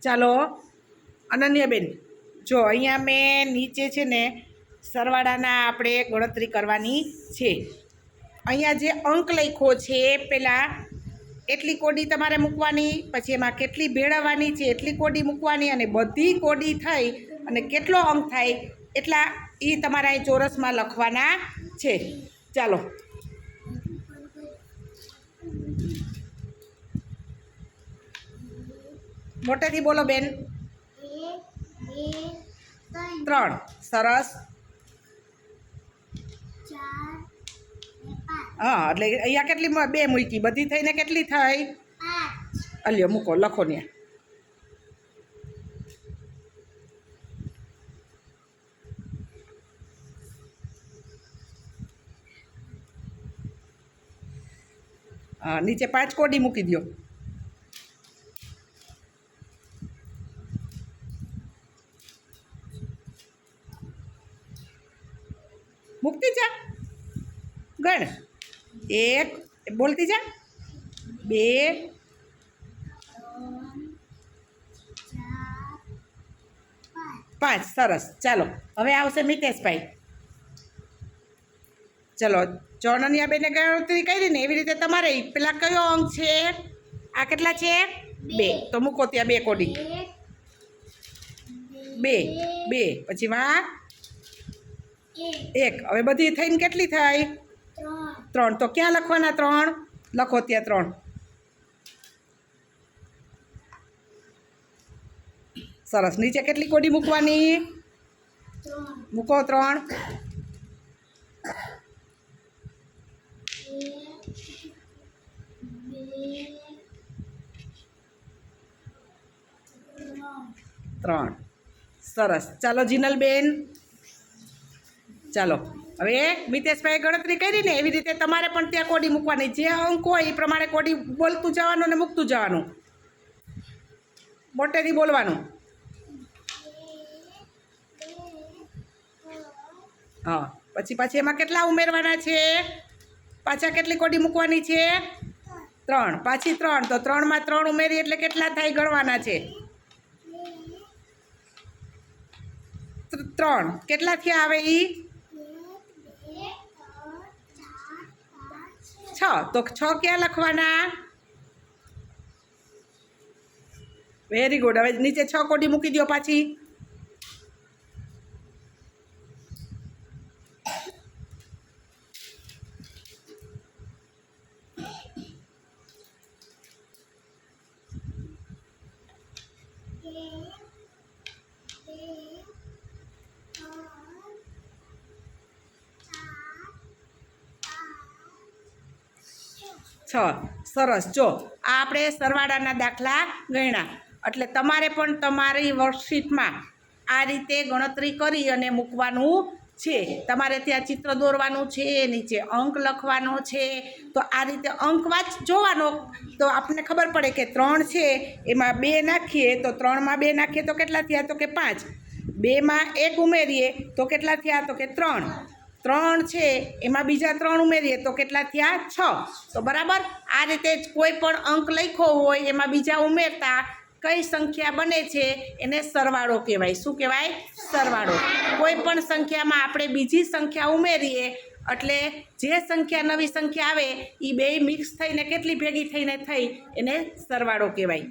ચાલો અનન્યાબેન, જો અહીંયા મેં નીચે છે ને સરવાળાના આપણે ગણતરી કરવાની છે. અહીંયા જે અંક લખ્યો છે પહેલાં એટલી કોડી તમારે મૂકવાની, પછી એમાં કેટલી ભેળવવાની છે એટલી કોડી મૂકવાની, અને બધી કોડી થઈ અને કેટલો અંક થાય એટલા એ તમારા અહીં ચોરસમાં લખવાના છે. ચાલો મોટેથી બોલો બેન. 3. સરસ. હા, એટલે અહીંયા કેટલી 2 મૂકી, બધી થઈને કેટલી થઈ? 5. અલ્યો મૂકો, લખો ને. હા, નીચે 5 કોડી મૂકી દો. મૂકતી જા, ગણ. 1, બોલતી જા. 2, 5. સરસ. ચાલો હવે આવશે મિતેશભાઈ. ચલો ચોનનિયાબેને ગણતરી કરી ને એવી રીતે તમારે પેલા કયો અંક છે? આ કેટલા છે? 2. તો મૂકો ત્યાં 2 કોડી. 2 પછી માં 1. હવે બધી થઈને કેટલી થઈ? 3. તો ક્યાં લખવાના 3? લખો ત્યાં 3. સરસ. નીચે કેટલી કોડી મૂકવાની? મૂકો 3. સરસ. ચાલો જીનલબેન, ચાલો હવે મિતેશભાઈ ગણતરી કરી ને એવી રીતે તમારે પણ ત્યાં કોડી મૂકવાની. જે અંક હોય એ પ્રમાણે કોડી બોલતું જવાનું અને મૂકતું જવાનું, મોટેથી બોલવાનું. હા, પછી એમાં કેટલા ઉમેરવાના છે? પાછા કેટલી કોડી મૂકવાની છે? 3. પાછી 3. તો 3માં 3 ઉમેરી એટલે કેટલા થાય ગણવાના છે? 3. કેટલા થયા આવે એ? 6. તો 6 ક્યાં લખવાના? Very good. હવે નીચે 6 કોડી મૂકી દો પાછી. સરસ. જો આ આપણે સરવાળાના દાખલા ગણ્યા, એટલે તમારે પણ તમારી વર્કશીટમાં આ રીતે ગણતરી કરી અને મૂકવાનું છે. તમારે ત્યાં ચિત્ર દોરવાનું છે, નીચે અંક લખવાનો છે. તો આ રીતે અંક જોવાનો તો આપણને ખબર પડે કે 3 છે એમાં 2 નાખીએ તો 3માં 2 નાખીએ તો કેટલા થયા? તો કે 5. 2માં 1 ઉમેરીએ તો કેટલા થયા? તો કે 3. 3 છે એમાં બીજા 3 ઉમેરીએ તો કેટલા થયા? 6. તો બરાબર આ રીતે જ કોઈ પણ અંક લખ્યો હોય એમાં બીજા ઉમેરતા કઈ સંખ્યા બને છે એને સરવાળો કહેવાય. શું કહેવાય? સરવાળો. કોઈ પણ સંખ્યામાં આપણે બીજી સંખ્યા ઉમેરીએ એટલે જે સંખ્યા નવી સંખ્યા આવે એ બે મિક્સ થઈને કેટલી ભેગી થઈને થઈ એને સરવાળો કહેવાય.